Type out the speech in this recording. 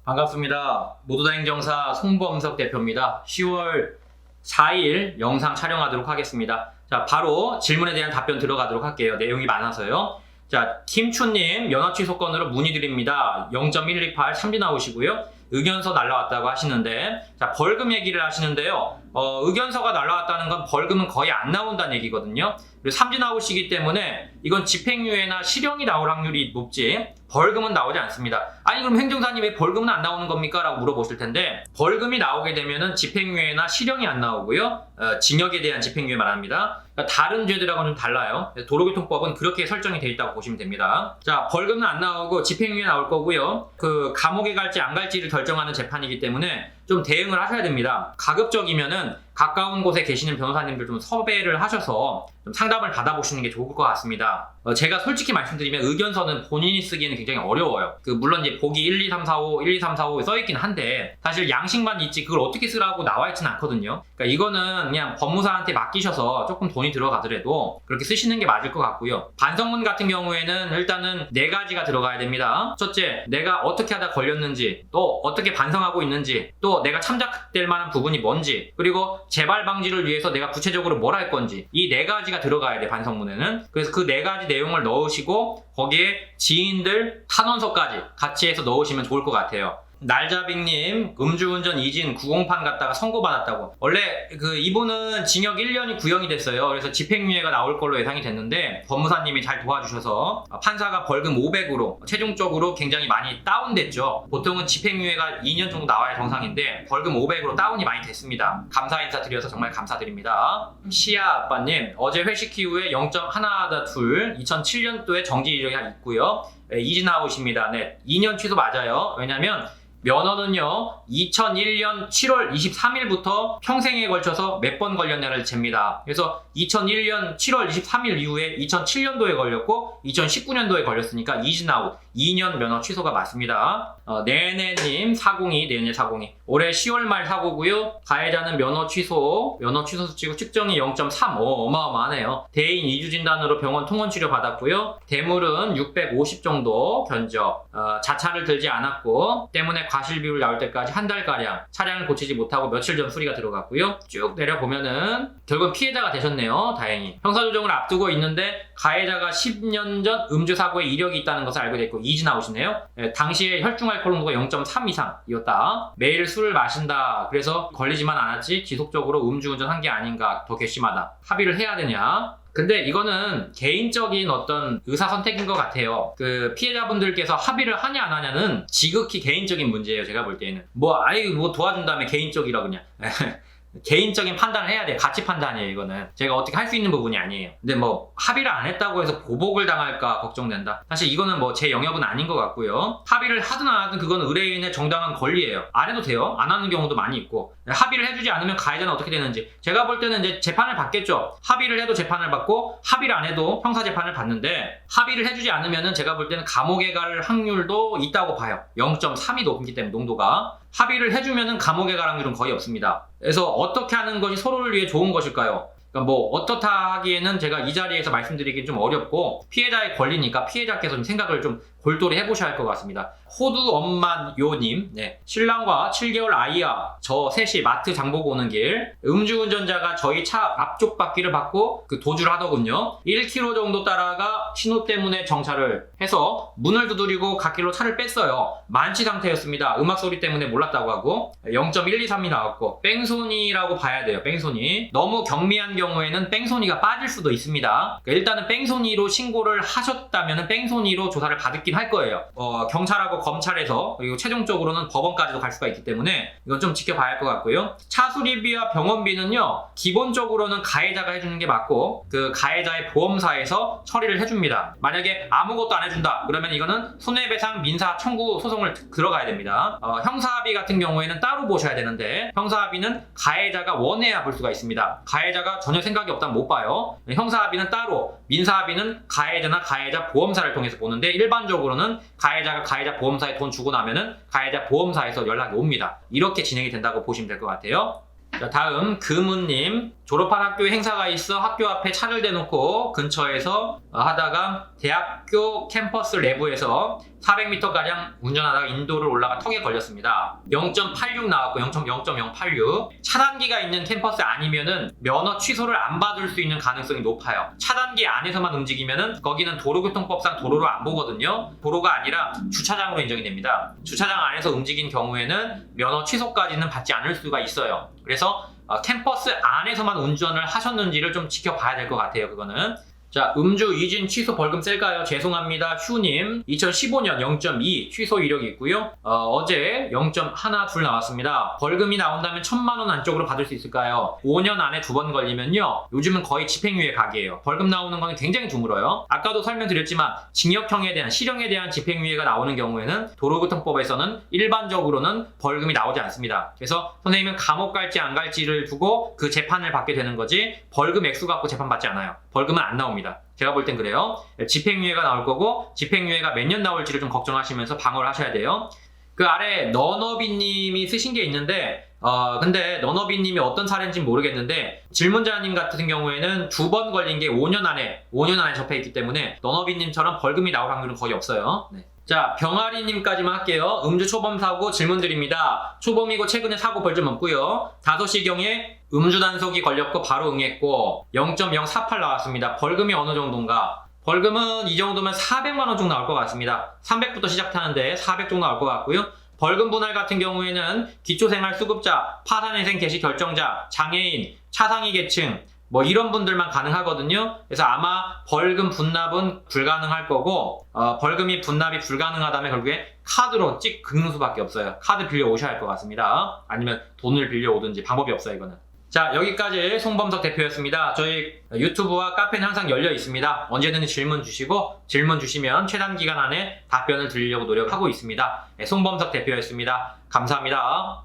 반갑습니다. 모두다 행정사 송범석 대표입니다. 10월 4일 영상 촬영하도록 하겠습니다. 자, 바로 질문에 대한 답변 들어가도록 할게요. 내용이 많아서요. 자, 김추님 면허 취소 건으로 문의드립니다. 0.128 삼진 나오시고요. 의견서 날라왔다고 하시는데, 자, 벌금 얘기를 하시는데요. 의견서가 날라왔다는 건 벌금은 거의 안 나온다는 얘기거든요. 그리고 삼진 나오시기 때문에 이건 집행유예나 실형이 나올 확률이 높지 벌금은 나오지 않습니다. 아니 그럼 행정사님 왜 벌금은 안 나오는 겁니까? 라고 물어보실 텐데, 벌금이 나오게 되면은 집행유예나 실형이 안 나오고요. 징역에 대한 집행유예 말합니다. 그러니까 다른 죄들하고는 좀 달라요. 도로교통법은 그렇게 설정이 되어 있다고 보시면 됩니다. 자, 벌금은 안 나오고 집행유예 나올 거고요. 그 감옥에 갈지 안 갈지를 결정하는 재판이기 때문에 좀 대응을 하셔야 됩니다. 가급적이면은 가까운 곳에 계시는 변호사님들 좀 섭외를 하셔서 좀 상담을 받아보시는 게 좋을 것 같습니다. 제가 솔직히 말씀드리면 의견서는 본인이 쓰기에는 굉장히 어려워요. 물론 이제 보기 1, 2, 3, 4, 5, 1, 2, 3, 4, 5 써있긴 한데 사실 양식만 있지 그걸 어떻게 쓰라고 나와있진 않거든요. 그러니까 이거는 그냥 법무사한테 맡기셔서 조금 돈이 들어가더라도 그렇게 쓰시는 게 맞을 것 같고요. 반성문 같은 경우에는 일단은 4가지가 들어가야 됩니다. 첫째, 내가 어떻게 하다 걸렸는지, 또 어떻게 반성하고 있는지, 또 내가 참작될 만한 부분이 뭔지, 그리고 재발 방지를 위해서 내가 구체적으로 뭘 할 건지, 이 4가지가 들어가야 돼, 반성문에는. 그래서 그 4가지 내용을 넣으시고 거기에 지인들 탄원서까지 같이 해서 넣으시면 좋을 것 같아요. 날자빅님, 음주운전 이진 908 갔다가 선고받았다고. 원래 이분은 징역 1년이 구형이 됐어요. 그래서 집행유예가 나올 걸로 예상이 됐는데 법무사님이 잘 도와주셔서 판사가 벌금 500으로 최종적으로 굉장히 많이 다운됐죠. 보통은 집행유예가 2년 정도 나와야 정상인데 벌금 500으로 다운이 많이 됐습니다. 감사 인사 드려서 정말 감사드립니다. 시아 아빠님, 어제 회식 이후에 0.1-2 2007년도에 정지 이력이 있고요. 이진 아웃입니다. 네, 2년 취소 맞아요. 왜냐면 면허는요 2001년 7월 23일부터 평생에 걸쳐서 몇 번 걸렸냐를 잽니다. 그래서 2001년 7월 23일 이후에 2007년도에 걸렸고 2019년도에 걸렸으니까 이진 아웃 2년 면허 취소가 맞습니다. 네네님 402 네네 402 올해 10월 말 사고고요. 가해자는 면허 취소 수치고 측정이 0.3 어마어마하네요. 대인 2주 진단으로 병원 통원 치료 받았고요. 대물은 650 정도 견적. 자차를 들지 않았고 때문에 과실 비율 나올 때까지 한 달가량 차량을 고치지 못하고 며칠 전 수리가 들어갔고요. 쭉 내려보면은 결국 피해자가 되셨네요. 다행히. 형사조정을 앞두고 있는데 가해자가 10년 전 음주사고에 이력이 있다는 것을 알게 됐고 이진 아웃이네요. 당시에 혈중알코올 농도가 0.3 이상이었다. 매일 술을 마신다. 그래서 걸리지만 않았지 지속적으로 음주운전 한 게 아닌가, 더 괘씸하다. 합의를 해야 되냐? 근데 이거는 개인적인 어떤 의사 선택인 것 같아요. 피해자분들께서 합의를 하냐 안 하냐는 지극히 개인적인 문제예요. 제가 볼 때는 뭐 도와준 다음에 개인적이라 그냥 개인적인 판단을 해야 돼요. 가치 판단이에요. 이거는 제가 어떻게 할 수 있는 부분이 아니에요. 근데 뭐 합의를 안 했다고 해서 보복을 당할까 걱정된다. 사실 이거는 뭐 제 영역은 아닌 것 같고요. 합의를 하든 안 하든 그건 의뢰인의 정당한 권리예요. 안 해도 돼요. 안 하는 경우도 많이 있고. 합의를 해주지 않으면 가해자는 어떻게 되는지 제가 볼 때는 이제 재판을 받겠죠. 합의를 해도 재판을 받고 합의를 안 해도 형사 재판을 받는데, 합의를 해주지 않으면은 제가 볼 때는 감옥에 갈 확률도 있다고 봐요. 0.3이 높기 때문에 농도가. 합의를 해주면은 감옥에 갈 확률은 거의 없습니다. 그래서 어떻게 하는 것이 서로를 위해 좋은 것일까요? 그러니까 뭐 어떻다 하기에는 제가 이 자리에서 말씀드리긴 좀 어렵고, 피해자의 권리니까 피해자께서 좀 생각을 좀 골똘히 해보셔야 할 것 같습니다. 호두 엄마 요님, 네. 신랑과 7개월 아이와 저 셋이 마트 장보고 오는 길, 음주운전자가 저희 차 앞쪽 바퀴를 받고 도주를 하더군요. 1km 정도 따라가 신호 때문에 정차를 해서 문을 두드리고 갓길로 차를 뺐어요. 만취 상태였습니다. 음악 소리 때문에 몰랐다고 하고 0.123이 나왔고 뺑소니라고 봐야 돼요. 뺑소니. 너무 경미한 경우에는 뺑소니가 빠질 수도 있습니다. 일단은 뺑소니로 신고를 하셨다면 뺑소니로 조사를 받긴 할 거예요. 경찰하고 검찰에서, 그리고 최종적으로는 법원까지도 갈 수가 있기 때문에 이건 좀 지켜봐야 할 것 같고요. 차 수리비와 병원비는요 기본적으로는 가해자가 해주는 게 맞고 그 가해자의 보험사에서 처리를 해줍니다. 만약에 아무것도 안 해준다 그러면 이거는 손해배상 민사 청구 소송을 들어가야 됩니다. 형사합의 같은 경우에는 따로 보셔야 되는데, 형사합의는 가해자가 원해야 볼 수가 있습니다. 가해자가 전혀 생각이 없다면 못 봐요. 형사합의는 따로, 민사합의는 가해자나 가해자 보험사를 통해서 보는데, 일반적으로는 가해자가 가해자 보험사에 돈 주고 나면은 가해자 보험사에서 연락이 옵니다. 이렇게 진행이 된다고 보시면 될 것 같아요. 자, 다음 금은님, 졸업한 학교에 행사가 있어 학교 앞에 차를 대놓고 근처에서 하다가 대학교 캠퍼스 내부에서 400m가량 운전하다가 인도를 올라가 턱에 걸렸습니다. 0.86 나왔고 0.086. 차단기가 있는 캠퍼스 아니면은 면허 취소를 안 받을 수 있는 가능성이 높아요. 차단기 안에서만 움직이면은 거기는 도로교통법상 도로로 안 보거든요. 도로가 아니라 주차장으로 인정이 됩니다. 주차장 안에서 움직인 경우에는 면허 취소까지는 받지 않을 수가 있어요. 그래서 캠퍼스 안에서만 운전을 하셨는지를 좀 지켜봐야 될 것 같아요. 그거는. 자, 음주 위진 취소 벌금 셀까요? 죄송합니다. 휴님. 2015년 0.2 취소 이력이 있고요. 어제 0.12 나왔습니다. 벌금이 나온다면 1,000만 원 안쪽으로 받을 수 있을까요? 5년 안에 2번 걸리면요. 요즘은 거의 집행유예 각이에요. 벌금 나오는 건 굉장히 드물어요. 아까도 설명드렸지만 징역형에 대한 실형에 대한 집행유예가 나오는 경우에는 도로교통법에서는 일반적으로는 벌금이 나오지 않습니다. 그래서 선생님은 감옥 갈지 안 갈지를 두고 그 재판을 받게 되는 거지 벌금 액수 갖고 재판 받지 않아요. 벌금은 안 나옵니다. 제가 볼 땐 그래요. 집행유예가 나올 거고 집행유예가 몇 년 나올지를 좀 걱정하시면서 방어를 하셔야 돼요. 그 아래 너너비님이 쓰신 게 있는데 근데 너너비님이 어떤 사례인지 모르겠는데 질문자님 같은 경우에는 2번 걸린 게 5년 안에 접해있기 때문에 너너비님처럼 벌금이 나올 확률은 거의 없어요. 네. 자, 병아리님까지만 할게요. 음주 초범 사고 질문 드립니다. 초범이고 최근에 사고 벌점 없고요. 5시경에 음주 단속이 걸렸고 바로 응했고 0.048 나왔습니다. 벌금이 어느 정도인가? 벌금은 이 정도면 400만 원 정도 나올 것 같습니다. 300부터 시작하는데 400 정도 나올 것 같고요. 벌금 분할 같은 경우에는 기초생활수급자, 파산회생 개시 결정자, 장애인, 차상위 계층 뭐 이런 분들만 가능하거든요. 그래서 아마 벌금 분납은 불가능할 거고 벌금이 분납이 불가능하다면 결국에 카드로 긁는 수밖에 없어요. 카드 빌려 오셔야 할 것 같습니다. 아니면 돈을 빌려 오든지 방법이 없어요, 이거는. 자, 여기까지 송범석 대표였습니다. 저희 유튜브와 카페는 항상 열려 있습니다. 언제든지 질문 주시고 질문 주시면 최단 기간 안에 답변을 드리려고 노력하고 있습니다. 네, 송범석 대표였습니다. 감사합니다.